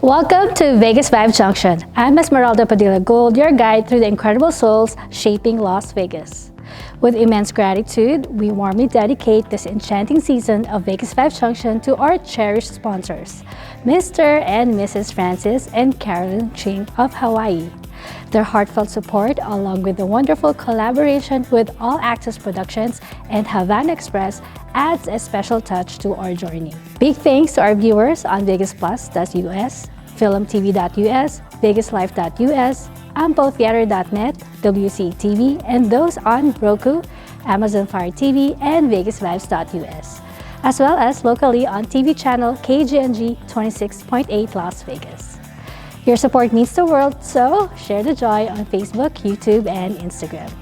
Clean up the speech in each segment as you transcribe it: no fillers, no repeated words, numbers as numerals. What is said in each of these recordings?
Welcome to Vegas Vibe Junction. I'm Esmeralda Padilla Gold, your guide through the incredible souls shaping Las Vegas. With immense gratitude, we warmly dedicate this enchanting season of Vegas Vibe Junction to our cherished sponsors, Mr. and Mrs. Francis and Carolyn Ching of Hawaii. Their heartfelt support, along with the wonderful collaboration with All Access Productions and Havana Express, adds a special touch to our journey. Big thanks to our viewers on VegasPlus.us, FilmTV.us, VegasLife.us, AmpoTheater.net, WCTV, and those on Roku, Amazon Fire TV, and VegasVibes.us, as well as locally on TV channel KGNG 26.8 Las Vegas. Your support means the world, so share the joy on Facebook, YouTube, and Instagram.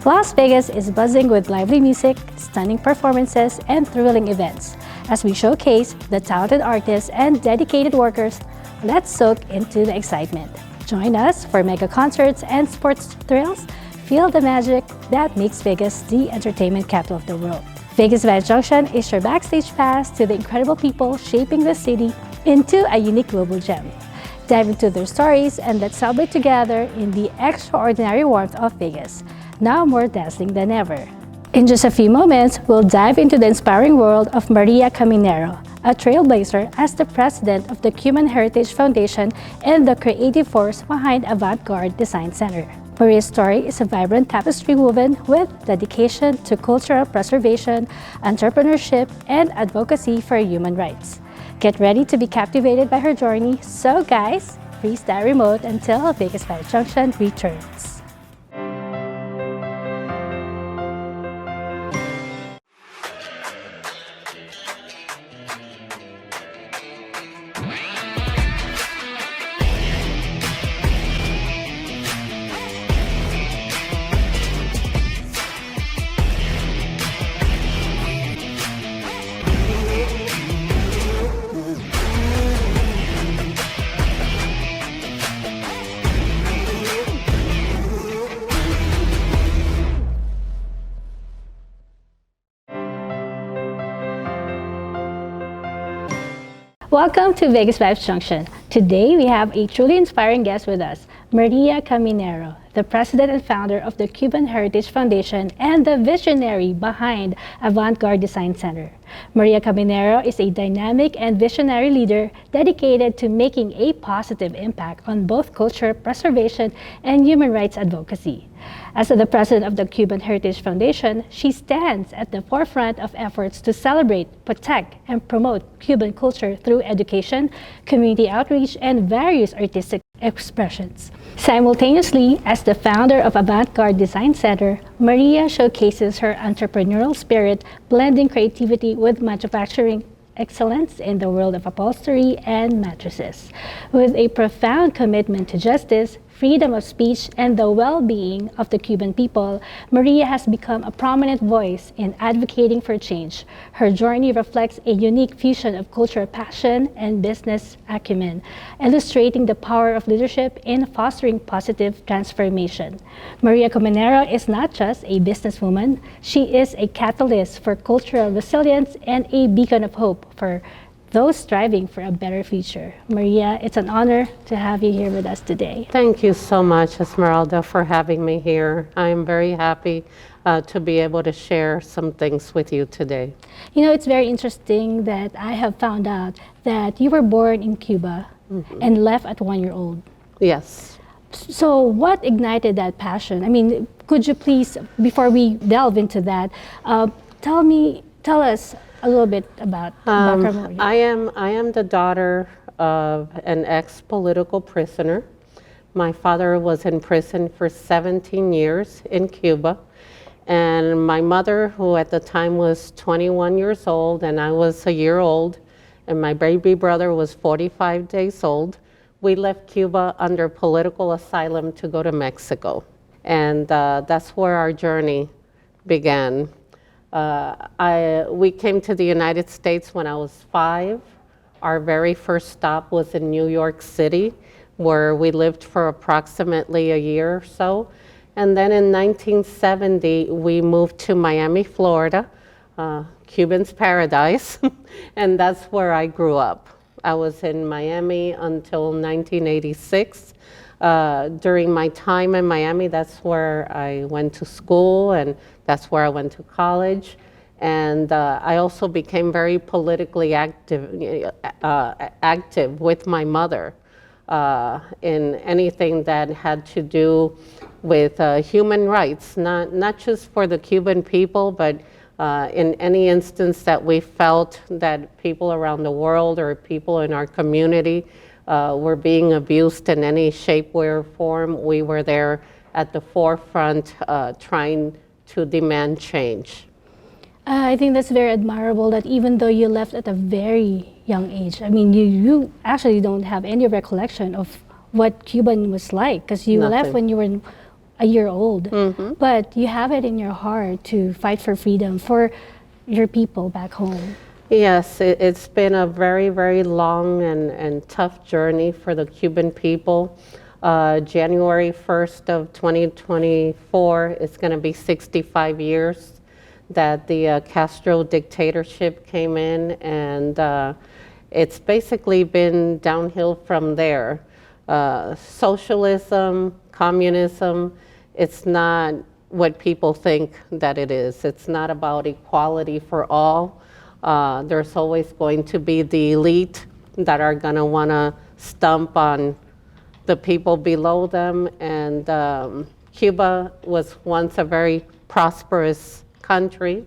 Las Vegas is buzzing with lively music, stunning performances, and thrilling events. As we showcase the talented artists and dedicated workers, let's soak into the excitement. Join us for mega concerts and sports thrills. Feel the magic that makes Vegas the entertainment capital of the world. Vegas Vibe Junction is your backstage pass to the incredible people shaping the city into a unique global gem. Dive into their stories and let's celebrate together in the extraordinary warmth of Vegas, now more dazzling than ever. In just a few moments, we'll dive into the inspiring world of Maria Caminero, a trailblazer as the president of the Cuban Heritage Foundation and the creative force behind Avant Garde Design Center. Maria's story is a vibrant tapestry woven with dedication to cultural preservation, entrepreneurship, and advocacy for human rights. Get ready to be captivated by her journey. So guys, freeze that remote until Vegas Vibe Junction returns. Welcome to Vegas Vibes Junction. Today we have a truly inspiring guest with us, Maria Caminero, the president and founder of the Cuban Heritage Foundation and the visionary behind Avant Garde Design Center. Maria Caminero is a dynamic and visionary leader dedicated to making a positive impact on both culture preservation and human rights advocacy. As the president of the Cuban Heritage Foundation, she stands at the forefront of efforts to celebrate, protect, and promote Cuban culture through education, community outreach, and various artistic expressions. Simultaneously, as the founder of Avant Garde Design Center, Maria showcases her entrepreneurial spirit, blending creativity with manufacturing excellence in the world of upholstery and mattresses. With a profound commitment to justice, freedom of speech, and the well-being of the Cuban people, Maria has become a prominent voice in advocating for change. Her journey reflects a unique fusion of cultural passion and business acumen, illustrating the power of leadership in fostering positive transformation. Maria Caminero is not just a businesswoman, she is a catalyst for cultural resilience and a beacon of hope for those striving for a better future. Maria, it's an honor to have you here with us today. Thank you so much, Esmeralda, for having me here. I'm very happy to be able to share some things with you today. You know, it's very interesting that I have found out that you were born in Cuba and left at 1 year old. Yes. So what ignited that passion? I mean, could you please, before we delve into that, tell us a little bit about Maria. I am the daughter of an ex-political prisoner. My father was in prison for 17 years in Cuba. And my mother, who at the time was 21 years old, and I was a year old, and my baby brother was 45 days old, we left Cuba under political asylum to go to Mexico. And that's where our journey began. We came to the United States when I was 5. Our very first stop was in New York City, where we lived for approximately a year or so. And then in 1970, we moved to Miami, Florida, Cuban's paradise, and that's where I grew up. I was in Miami until 1986. During my time in Miami, that's where I went to school and that's where I went to college. And I also became very politically active with my mother in anything that had to do with human rights, not just for the Cuban people, but in any instance that we felt that people around the world or people in our community were being abused in any shape, way, or form, we were there at the forefront trying to demand change. I think that's very admirable that even though you left at a very young age, I mean, you actually don't have any recollection of what Cuban was like because you left when you were a year old. But you have it in your heart to fight for freedom for your people back home. Yes, it's been a very, very long and tough journey for the Cuban people. January 1st of 2024 is going to be 65 years that the Castro dictatorship came in, and it's basically been downhill from there. Socialism, communism, it's not what people think that it is. It's not about equality for all. There's always going to be the elite that are going to want to stomp on the people below them, and Cuba was once a very prosperous country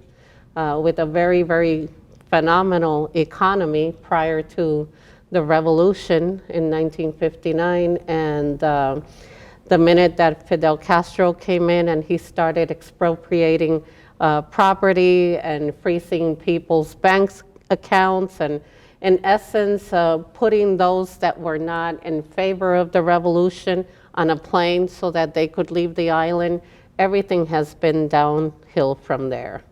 with a very, very phenomenal economy prior to the revolution in 1959. And the minute that Fidel Castro came in and he started expropriating property and freezing people's bank accounts and in essence putting those that were not in favor of the revolution on a plane so that they could leave the island, everything has been downhill from there.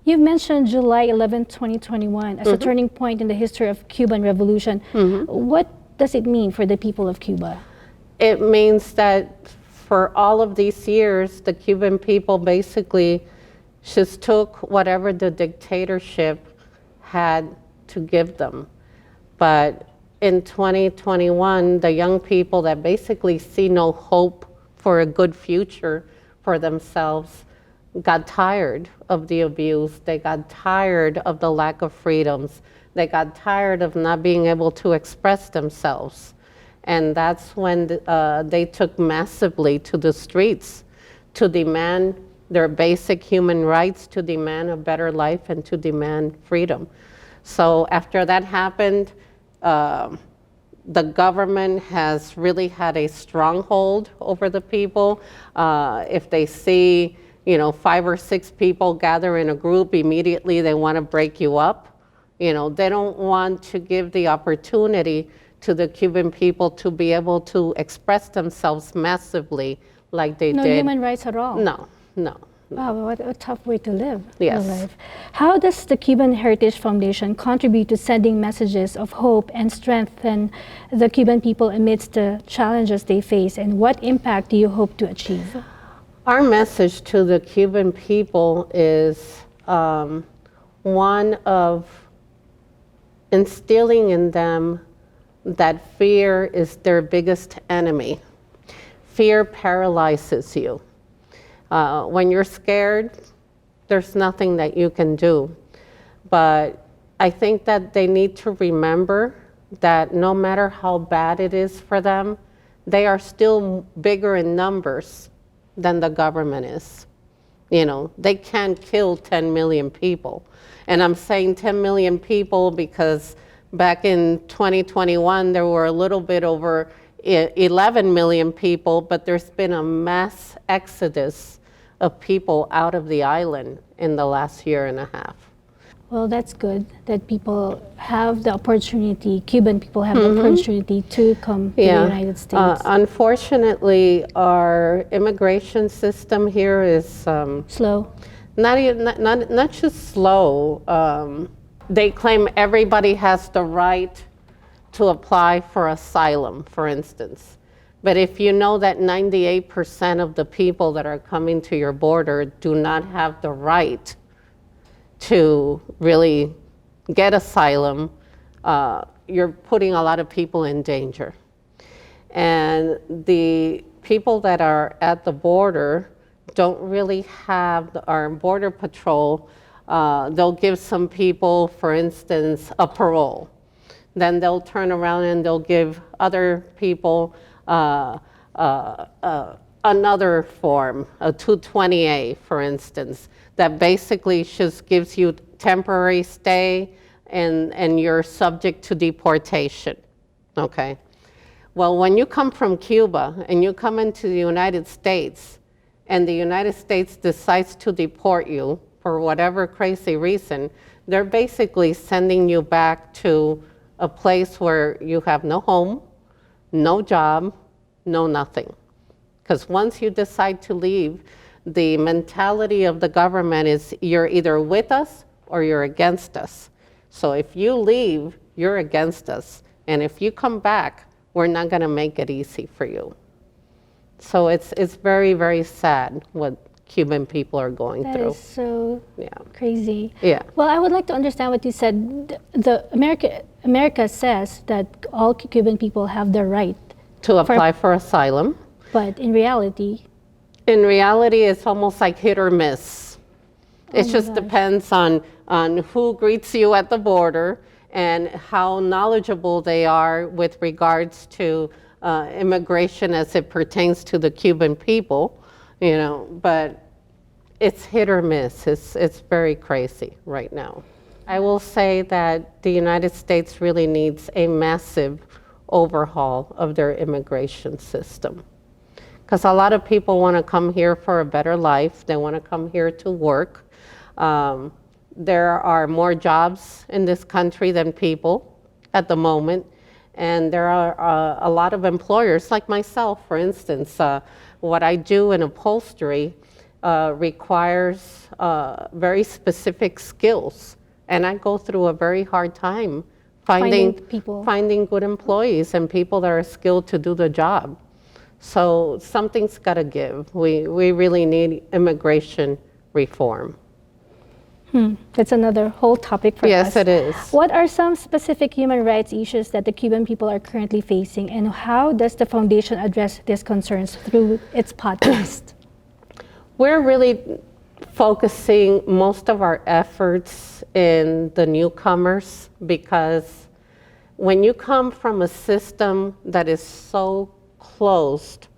You've mentioned July 11, 2021 as a turning point in the history of Cuban Revolution. What does it mean for the people of Cuba? It means that for all of these years, the Cuban people basically just took whatever the dictatorship had to give them. But in 2021, the young people that basically see no hope for a good future for themselves got tired of the abuse. They got tired of the lack of freedoms. They got tired of not being able to express themselves. And that's when they took massively to the streets to demand their basic human rights, to demand a better life, and to demand freedom. So after that happened, the government has really had a stronghold over the people. If they see, 5 or 6 people gather in a group, immediately they want to break you up. They don't want to give the opportunity to the Cuban people to be able to express themselves massively like they did. No human rights at all? No. Wow, what a tough way to live Yes. your life. How does the Cuban Heritage Foundation contribute to sending messages of hope and strengthen the Cuban people amidst the challenges they face, and what impact do you hope to achieve? Our message to the Cuban people is one of instilling in them that fear is their biggest enemy. Fear paralyzes you. When you're scared, there's nothing that you can do. But I think that they need to remember that no matter how bad it is for them, they are still bigger in numbers than the government is. They can't kill 10 million people. And I'm saying 10 million people because back in 2021, there were a little bit over 11 million people, but there's been a mass exodus of people out of the island in the last year and a half. Well, that's good that people have the opportunity, Cuban people have the opportunity to come to the United States. Unfortunately, our immigration system here is Slow. not just slow. They claim everybody has the right to apply for asylum, for instance. But if you know that 98% of the people that are coming to your border do not have the right to really get asylum, you're putting a lot of people in danger. And the people that are at the border don't really have, our border patrol, they'll give some people, for instance, a parole. Then they'll turn around and they'll give other people another form, a 220A, for instance, that basically just gives you temporary stay and you're subject to deportation, okay? Well, when you come from Cuba and you come into the United States and the United States decides to deport you for whatever crazy reason, they're basically sending you back to a place where you have no home, no job, no nothing. Because once you decide to leave, the mentality of the government is you're either with us or you're against us. So if you leave, you're against us. And if you come back, we're not going to make it easy for you. So it's very, very sad what Cuban people are going through. That is so crazy. Yeah. Well, I would like to understand what you said. America says that all Cuban people have the right to apply for asylum. But in reality? In reality, it's almost like hit or miss. It just depends on who greets you at the border and how knowledgeable they are with regards to immigration as it pertains to the Cuban people, you know, but it's hit or miss. It's very crazy right now. I will say that the United States really needs a massive overhaul of their immigration system. Because a lot of people want to come here for a better life. They want to come here to work. There are more jobs in this country than people at the moment. And there are a lot of employers, like myself, for instance. What I do in upholstery requires very specific skills. And I go through a very hard time finding good employees and people that are skilled to do the job. So something's got to give. We really need immigration reform. That's another whole topic for us. Yes, it is. What are some specific human rights issues that the Cuban people are currently facing, and how does the foundation address these concerns through its podcast? We're really focusing most of our efforts in the newcomers, because when you come from a system that is so closed,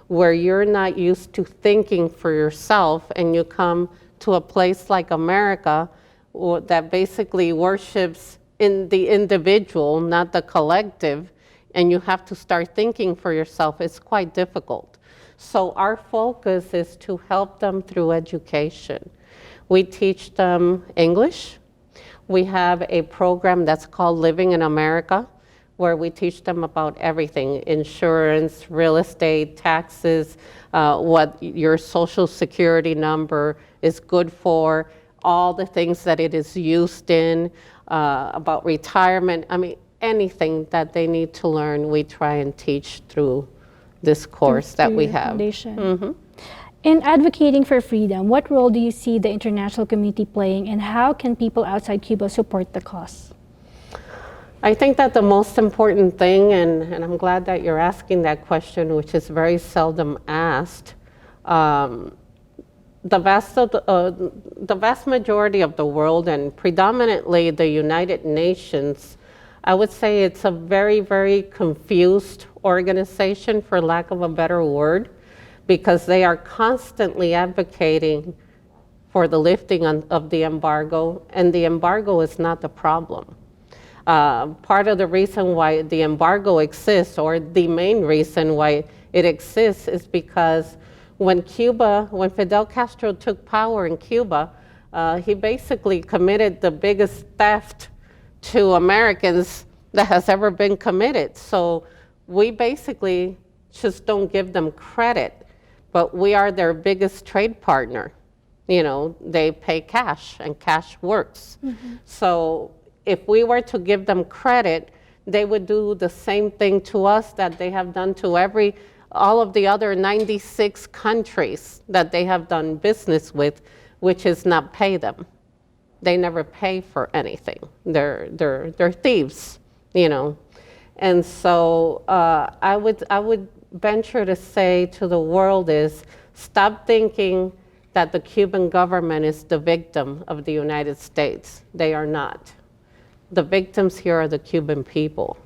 where you're not used to thinking for yourself, and you come to a place like America that basically worships in the individual, not the collective, and you have to start thinking for yourself, it's quite difficult. So our focus is to help them through education. We teach them English. We have a program that's called Living in America, where we teach them about everything: insurance, real estate, taxes, what your social security number is good for, all the things that it is used in, about retirement. I mean, anything that they need to learn, we try and teach through this course that we have. Foundation. In advocating for freedom, what role do you see the international community playing, and how can people outside Cuba support the cause? I think that the most important thing, and I'm glad that you're asking that question, which is very seldom asked, the vast majority of the world, and predominantly the United Nations, I would say it's a very, very confused organization, for lack of a better word, because they are constantly advocating for the lifting of the embargo, and the embargo is not the problem. Part of the reason why the embargo exists, or the main reason why it exists, is because when Fidel Castro took power in Cuba, he basically committed the biggest theft to Americans that has ever been committed. So we basically just don't give them credit, but we are their biggest trade partner. You know, they pay cash, and cash works. So if we were to give them credit, they would do the same thing to us that they have done to all of the other 96 countries that they have done business with, which is not pay them. they never pay for anything. They're thieves, you know. And so I would venture to say to the world is, stop thinking that the Cuban government is the victim of the United States. They are not. The victims here are the Cuban people,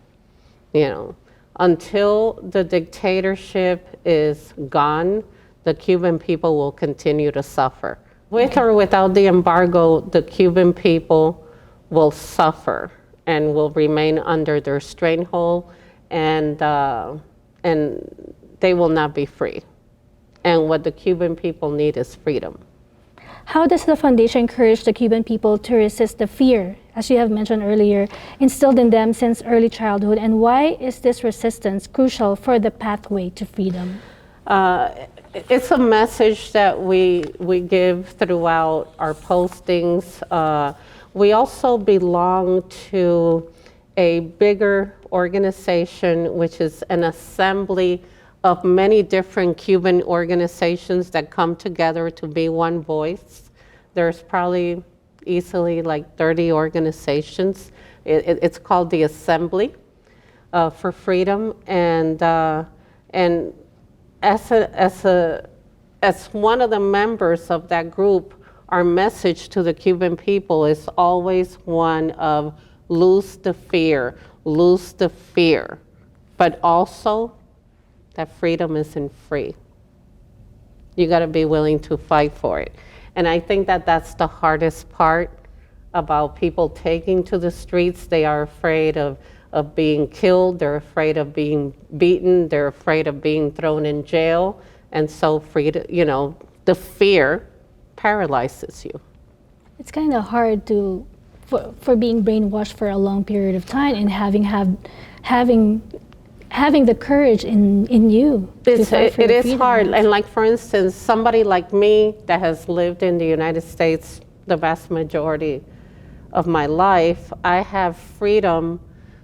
you know. Until the dictatorship is gone, the Cuban people will continue to suffer. With or without the embargo, the Cuban people will suffer and will remain under their stranglehold, and they will not be free. And what the Cuban people need is freedom. How does the foundation encourage the Cuban people to resist the fear, as you have mentioned earlier, instilled in them since early childhood, and why is this resistance crucial for the pathway to freedom? It's a message that we give throughout our postings. We also belong to a bigger organization, which is an assembly of many different Cuban organizations that come together to be one voice. There's probably easily like 30 organizations. It's called the Assembly for Freedom, and as one of the members of that group, our message to the Cuban people is always one of lose the fear, but also that freedom isn't free. You got to be willing to fight for it. And I think that that's the hardest part about people taking to the streets. They are afraid of being killed, they're afraid of being beaten, they're afraid of being thrown in jail, and so you know, the fear paralyzes you. It's kind of hard for being brainwashed for a long period of time and having the courage in you. It is hard, and like for instance, somebody like me that has lived in the United States the vast majority of my life, I have freedom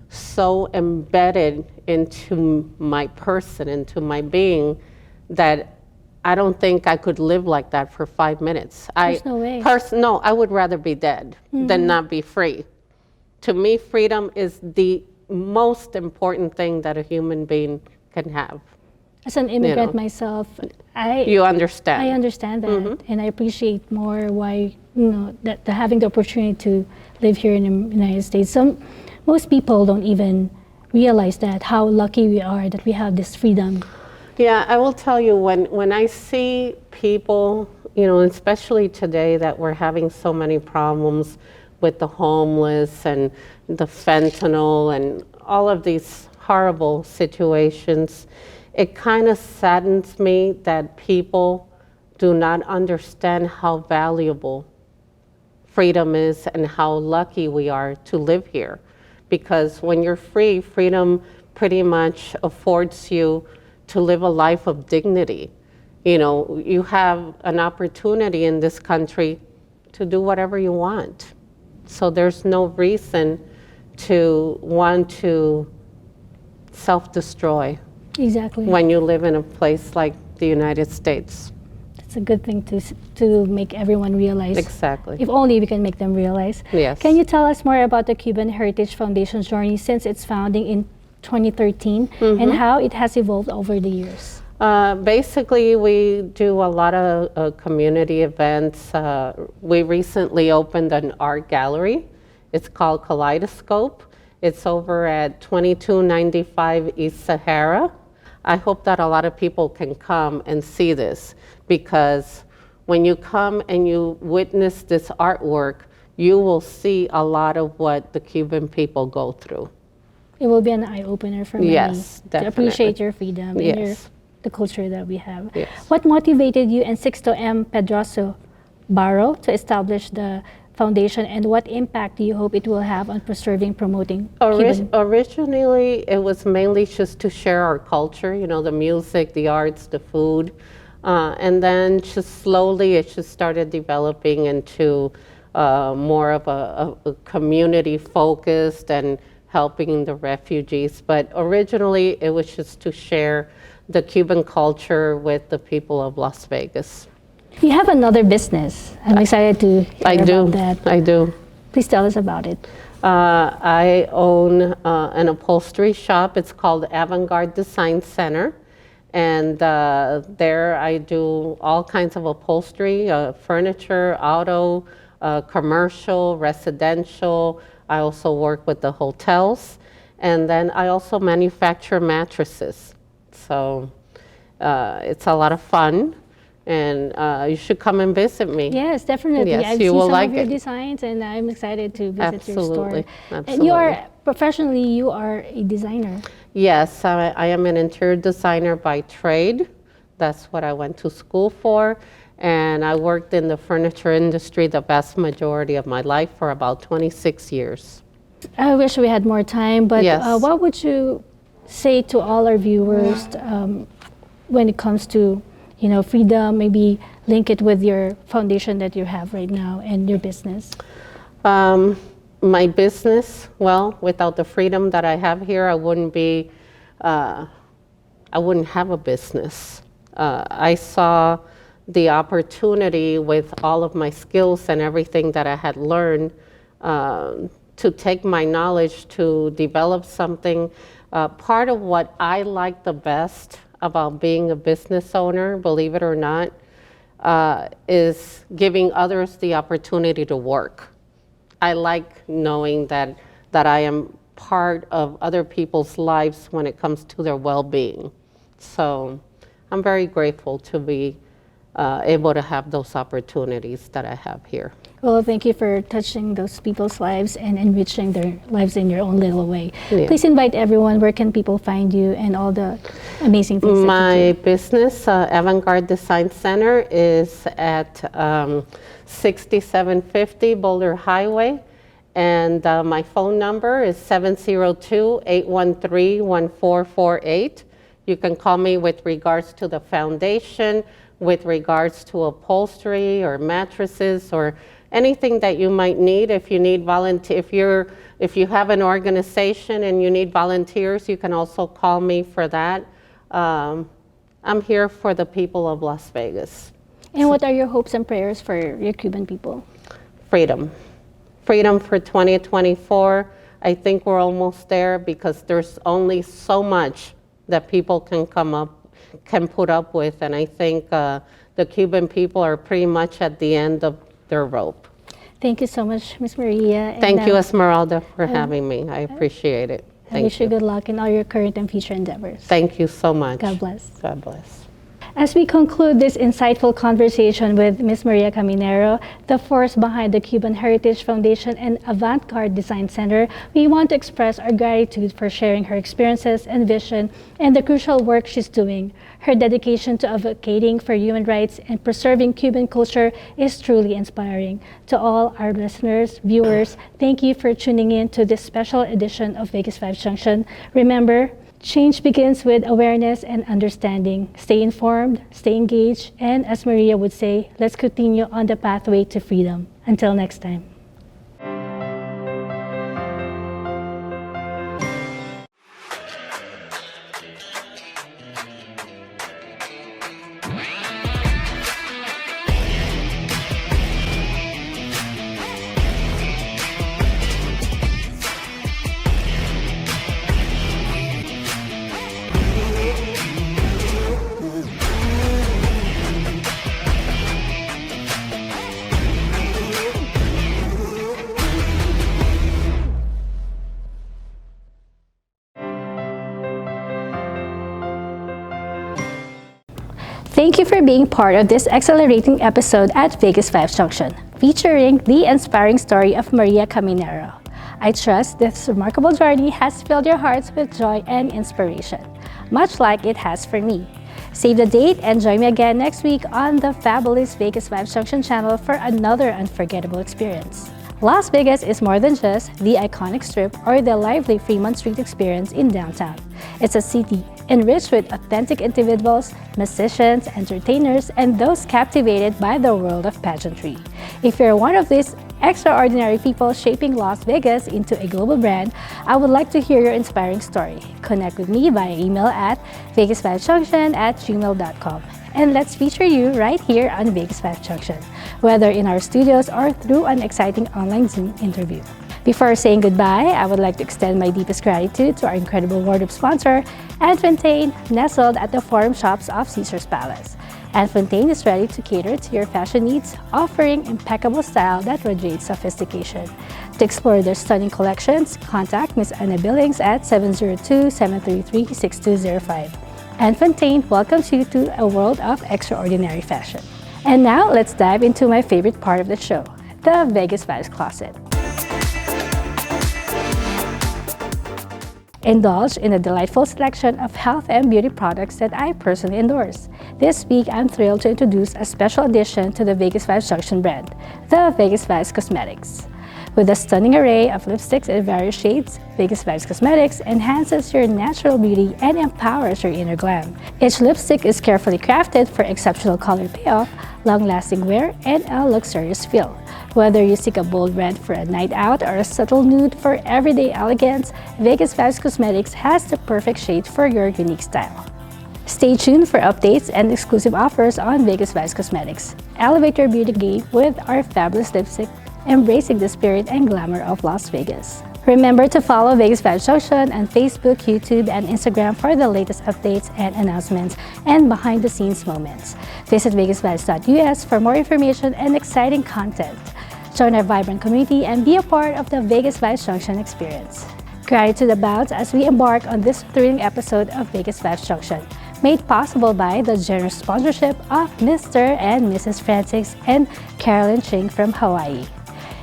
so embedded into my person, into my being, that I don't think I could live like that for 5 minutes. There's no way. No, I would rather be dead than not be free. To me, freedom is the most important thing that a human being can have. As an immigrant myself, you understand. I understand that, and I appreciate more why that having the opportunity to live here in the United States. Most people don't even realize that, how lucky we are that we have this freedom. Yeah, I will tell you, when I see people, especially today that we're having so many problems with the homeless and the fentanyl and all of these horrible situations, it kind of saddens me that people do not understand how valuable freedom is and how lucky we are to live here. Because when you're free, freedom pretty much affords you to live a life of dignity. You have an opportunity in this country to do whatever you want. So there's no reason to want to self-destroy. Exactly. When you live in a place like the United States. It's a good thing to make everyone realize. Exactly. If only we can make them realize. Yes. Can you tell us more about the Cuban Heritage Foundation's journey since its founding in 2013 and how it has evolved over the years? Basically, we do a lot of community events. We recently opened an art gallery. It's called Kaleidoscope. It's over at 2295 East Sahara. I hope that a lot of people can come and see this, because when you come and you witness this artwork, you will see a lot of what the Cuban people go through. It will be an eye-opener for many definitely. To appreciate your freedom and the culture that we have. Yes. What motivated you and Sixto M. Pedroso Barro to establish the foundation, and what impact do you hope it will have on preserving, promoting Cuban? Originally, it was mainly just to share our culture, the music, the arts, the food. And then just slowly it just started developing into more of a community focused and helping the refugees. But originally it was just to share the Cuban culture with the people of Las Vegas. You have another business. I'm excited to hear about that. I do. Please tell us about it. I own an upholstery shop. It's called Avant Garde Design Center. And there I do all kinds of upholstery, furniture, auto, commercial, residential. I also work with the hotels. And then I also manufacture mattresses. So it's a lot of fun. And you should come and visit me. Yes, definitely. Yes, I've you seen will some like of your it. designs, and I'm excited to visit your store. Absolutely. And you are, professionally, you are a designer. Yes, I am an interior designer by trade. That's what I went to school for. And I worked in the furniture industry the vast majority of my life for about 26 years. I wish we had more time, but Yes. what would you say to all our viewers when it comes to, freedom? Maybe link it with your foundation that you have right now and your business. My business, well, without the freedom that I have here, I wouldn't have a business. I saw the opportunity with all of my skills and everything that I had learned to take my knowledge to develop something. Part of what I like the best about being a business owner, believe it or not, is giving others the opportunity to work. I like knowing that I am part of other people's lives when it comes to their well-being. So I'm very grateful to be able to have those opportunities that I have here. Well, thank you for touching those people's lives and enriching their lives in your own little way. Yeah. Please invite everyone. Where can people find you and all the amazing things My that you do? business, Avant Garde Design Center, is at 6750 Boulder Highway. And my phone number is 702-813-1448. You can call me with regards to the foundation, with regards to upholstery or mattresses or anything that you might need. If you need if you have an organization and you need volunteers, you can also call me for that. I'm here for the people of Las Vegas. And what are your hopes and prayers for your Cuban people? Freedom. Freedom for 2024. I think we're almost there because there's only so much that people can put up with. And I think the Cuban people are pretty much at the end of their rope. Thank you so much, Ms. Maria. Thank you, Esmeralda, for having me. I appreciate it. I wish you good luck in all your current and future endeavors. Thank you so much. God bless. God bless. As we conclude this insightful conversation with Ms. Maria Caminero, the force behind the Cuban Heritage Foundation and Avant Garde Design Center, we want to express our gratitude for sharing her experiences and vision and the crucial work she's doing. Her dedication to advocating for human rights and preserving Cuban culture is truly inspiring. To all our listeners, viewers, thank you for tuning in to this special edition of VegasVibes Junction. Remember, change begins with awareness and understanding. Stay informed, stay engaged, and as Maria would say, let's continue on the pathway to freedom. Until next time. Thank you for being part of this exhilarating episode at VegasVibes Junction, featuring the inspiring story of Maria Caminero. I trust this remarkable journey has filled your hearts with joy and inspiration, much like it has for me. Save the date and join me again next week on the fabulous VegasVibes Junction channel for another unforgettable experience. Las Vegas is more than just the iconic strip or the lively Fremont Street experience in downtown. It's a city enriched with authentic individuals, musicians, entertainers, and those captivated by the world of pageantry. If you're one of these extraordinary people shaping Las Vegas into a global brand, I would like to hear your inspiring story. Connect with me via email at vegasvibesjunction@gmail.com. and let's feature you right here on VegasVibes Junction, whether in our studios or through an exciting online Zoom interview. Before saying goodbye, I would like to extend my deepest gratitude to our incredible wardrobe sponsor, Fontaine, nestled at the Forum Shops of Caesars Palace. Fontaine is ready to cater to your fashion needs, offering impeccable style that radiates sophistication. To explore their stunning collections, contact Ms. Anna Billings at 702-733-6205. Fontaine welcomes you to a world of extraordinary fashion. And now, let's dive into my favorite part of the show, the Vegas Vibes Closet. Indulge in a delightful selection of health and beauty products that I personally endorse. This week, I'm thrilled to introduce a special addition to the VegasVibes Junction brand, the VegasVibes Cosmetics. With a stunning array of lipsticks in various shades, VegasVibes Cosmetics enhances your natural beauty and empowers your inner glam. Each lipstick is carefully crafted for exceptional color payoff, long-lasting wear, and a luxurious feel. Whether you seek a bold red for a night out or a subtle nude for everyday elegance, VegasVibes Cosmetics has the perfect shade for your unique style. Stay tuned for updates and exclusive offers on VegasVibes Cosmetics. Elevate your beauty game with our fabulous lipstick, embracing the spirit and glamour of Las Vegas. Remember to follow VegasVibes Junction on Facebook, YouTube, and Instagram for the latest updates and announcements and behind-the-scenes moments. Visit vegasvibes.us for more information and exciting content. Join our vibrant community and be a part of the VegasVibes Junction experience. Gratitude abounds as we embark on this thrilling episode of VegasVibes Junction, made possible by the generous sponsorship of Mr. and Mrs. Francis and Carolyn Ching from Hawaii.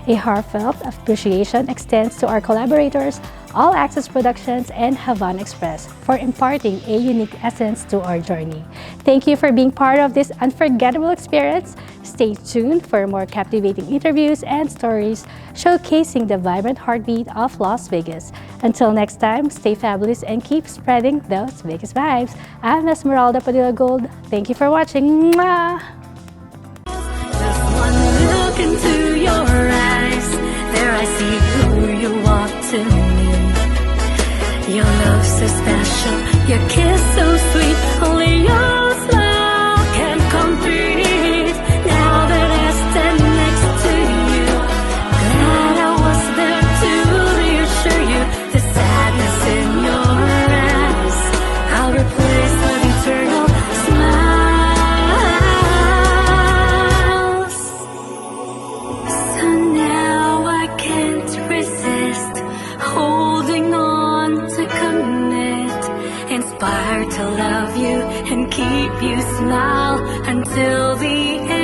A heartfelt appreciation extends to our collaborators, All Access Productions and Havan Express, for imparting a unique essence to our journey. Thank you for being part of this unforgettable experience. Stay tuned for more captivating interviews and stories showcasing the vibrant heartbeat of Las Vegas. Until next time, stay fabulous and keep spreading those Vegas vibes. I'm Esmeralda Padilla Gold. Thank you for watching. Mwah! Just one look into your eyes, there I see who you are to me. Your love so special, your kiss so sweet, only your smile can complete. Now that I stand next to you, glad I was there to reassure you. The sadness in your eyes, I'll replace with eternal smiles. So now I can't resist holding on to commit, inspired to love you and keep you smile until the end.